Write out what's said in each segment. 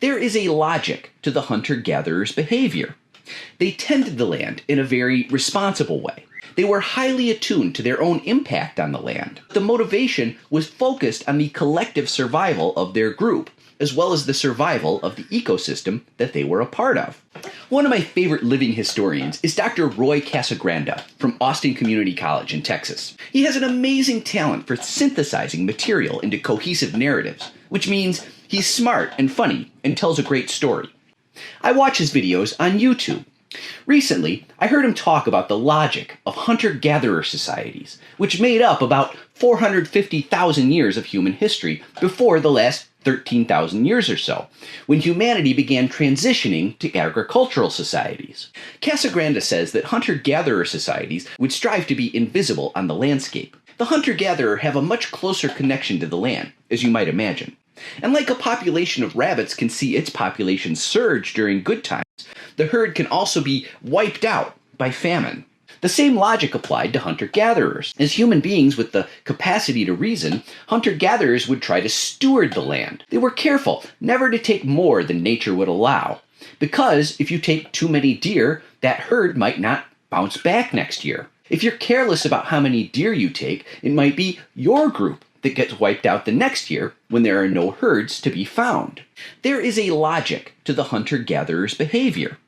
There is a logic to the hunter-gatherer's behavior. They tended the land in a very responsible way. They were highly attuned to their own impact on the land. The motivation was focused on the collective survival of their group, as well as the survival of the ecosystem that they were a part of. One of my favorite living historians is Dr. Roy Casagranda from Austin Community College in Texas. He has an amazing talent for synthesizing material into cohesive narratives, which means he's smart and funny and tells a great story. I watch his videos on YouTube. Recently, I heard him talk about the logic of hunter-gatherer societies, which made up about 450,000 years of human history before the last 13,000 years or so, when humanity began transitioning to agricultural societies. Casagranda says that hunter-gatherer societies would strive to be invisible on the landscape. The hunter-gatherer have a much closer connection to the land, as you might imagine. And like a population of rabbits can see its population surge during good times, the herd can also be wiped out by famine. The same logic applied to hunter-gatherers. As human beings with the capacity to reason, hunter-gatherers would try to steward the land. They were careful never to take more than nature would allow, because if you take too many deer, that herd might not bounce back next year. If you're careless about how many deer you take, it might be your group that gets wiped out the next year when there are no herds to be found. There is a logic to the hunter-gatherer's behavior.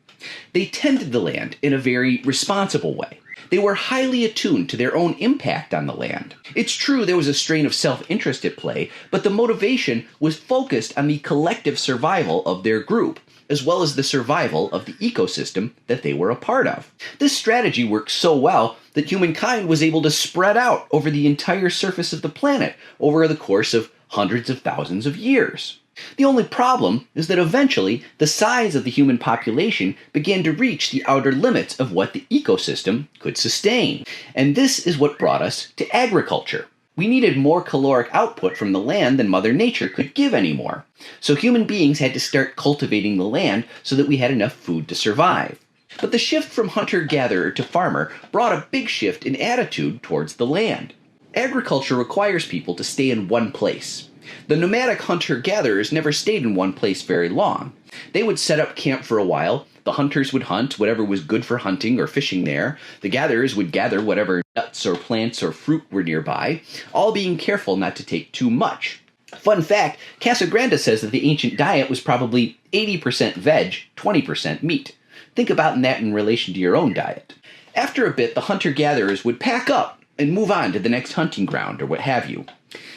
They tended the land in a very responsible way. They were highly attuned to their own impact on the land. It's true there was a strain of self-interest at play, but the motivation was focused on the collective survival of their group, as well as the survival of the ecosystem that they were a part of. This strategy worked so well that humankind was able to spread out over the entire surface of the planet over the course of hundreds of thousands of years. The only problem is that eventually the size of the human population began to reach the outer limits of what the ecosystem could sustain. And this is what brought us to agriculture. We needed more caloric output from the land than Mother Nature could give anymore. So human beings had to start cultivating the land so that we had enough food to survive. But the shift from hunter-gatherer to farmer brought a big shift in attitude towards the land. Agriculture requires people to stay in one place. The nomadic hunter-gatherers never stayed in one place very long. They would set up camp for a while. The hunters would hunt whatever was good for hunting or fishing there. The gatherers would gather whatever nuts or plants or fruit were nearby, all being careful not to take too much. Fun fact, Casagranda says that the ancient diet was probably 80% veg, 20% meat. Think about that in relation to your own diet. After a bit, the hunter-gatherers would pack up and move on to the next hunting ground or what have you.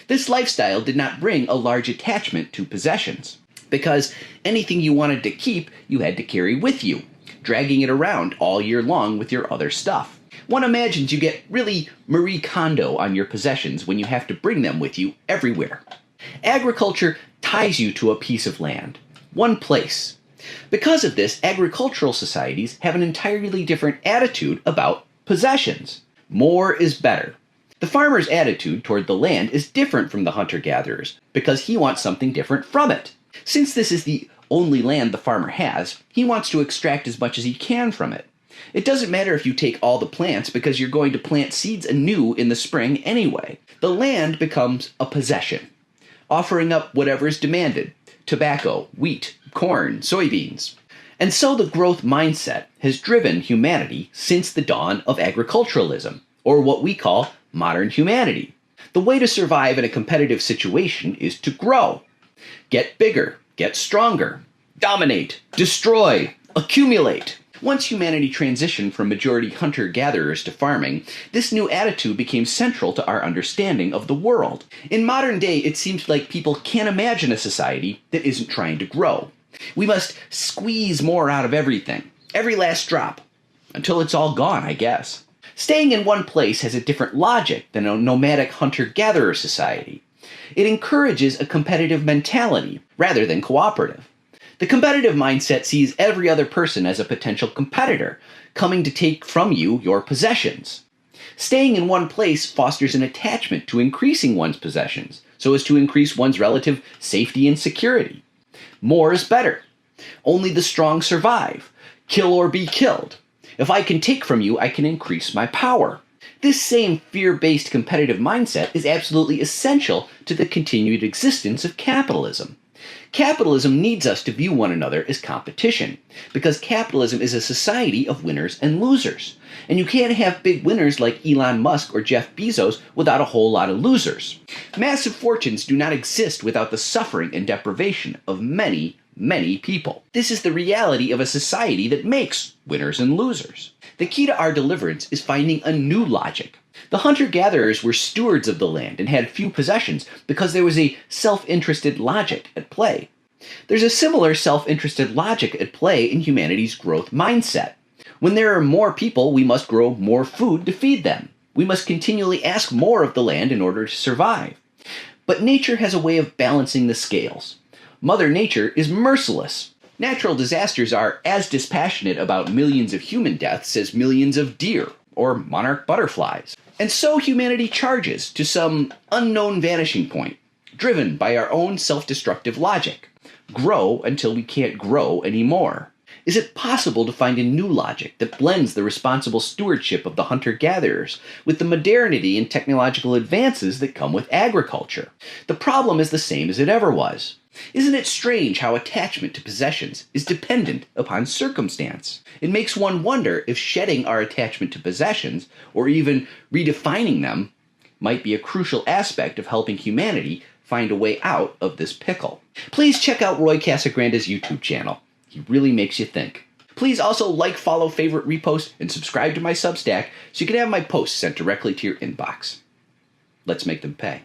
This lifestyle did not bring a large attachment to possessions, because anything you wanted to keep, you had to carry with you, dragging it around all year long with your other stuff. One imagines you get really Marie Kondo on your possessions when you have to bring them with you everywhere. Agriculture ties you to a piece of land, one place. Because of this, agricultural societies have an entirely different attitude about possessions. More is better. The farmer's attitude toward the land is different from the hunter-gatherer's because he wants something different from it. Since this is the only land the farmer has, he wants to extract as much as he can from it. It doesn't matter if you take all the plants because you're going to plant seeds anew in the spring anyway. The land becomes a possession, offering up whatever is demanded: tobacco, wheat, corn, soybeans. And so the growth mindset has driven humanity since the dawn of agriculturalism, or what we call modern humanity. The way to survive in a competitive situation is to grow. Get bigger, get stronger, dominate, destroy, accumulate. Once humanity transitioned from majority hunter-gatherers to farming, this new attitude became central to our understanding of the world. In modern day, it seems like people can't imagine a society that isn't trying to grow. We must squeeze more out of everything, every last drop, until it's all gone, I guess. Staying in one place has a different logic than a nomadic hunter-gatherer society. It encourages a competitive mentality rather than cooperative. The competitive mindset sees every other person as a potential competitor, coming to take from you your possessions. Staying in one place fosters an attachment to increasing one's possessions, so as to increase one's relative safety and security. More is better. Only the strong survive. Kill or be killed. If I can take from you, I can increase my power. This same fear-based competitive mindset is absolutely essential to the continued existence of capitalism. Capitalism needs us to view one another as competition, because capitalism is a society of winners and losers. And you can't have big winners like Elon Musk or Jeff Bezos without a whole lot of losers. Massive fortunes do not exist without the suffering and deprivation of many, many people. This is the reality of a society that makes winners and losers. The key to our deliverance is finding a new logic. The hunter-gatherers were stewards of the land and had few possessions because there was a self-interested logic at play. There's a similar self-interested logic at play in humanity's growth mindset. When there are more people, we must grow more food to feed them. We must continually ask more of the land in order to survive. But nature has a way of balancing the scales. Mother Nature is merciless. Natural disasters are as dispassionate about millions of human deaths as millions of deer or monarch butterflies. And so humanity charges to some unknown vanishing point, driven by our own self-destructive logic. Grow until we can't grow anymore. Is it possible to find a new logic that blends the responsible stewardship of the hunter-gatherers with the modernity and technological advances that come with agriculture? The problem is the same as it ever was. Isn't it strange how attachment to possessions is dependent upon circumstance? It makes one wonder if shedding our attachment to possessions, or even redefining them, might be a crucial aspect of helping humanity find a way out of this pickle. Please check out Roy Casagrande's YouTube channel. He really makes you think. Please also like, follow, favorite, repost, and subscribe to my Substack so you can have my posts sent directly to your inbox. Let's make them pay.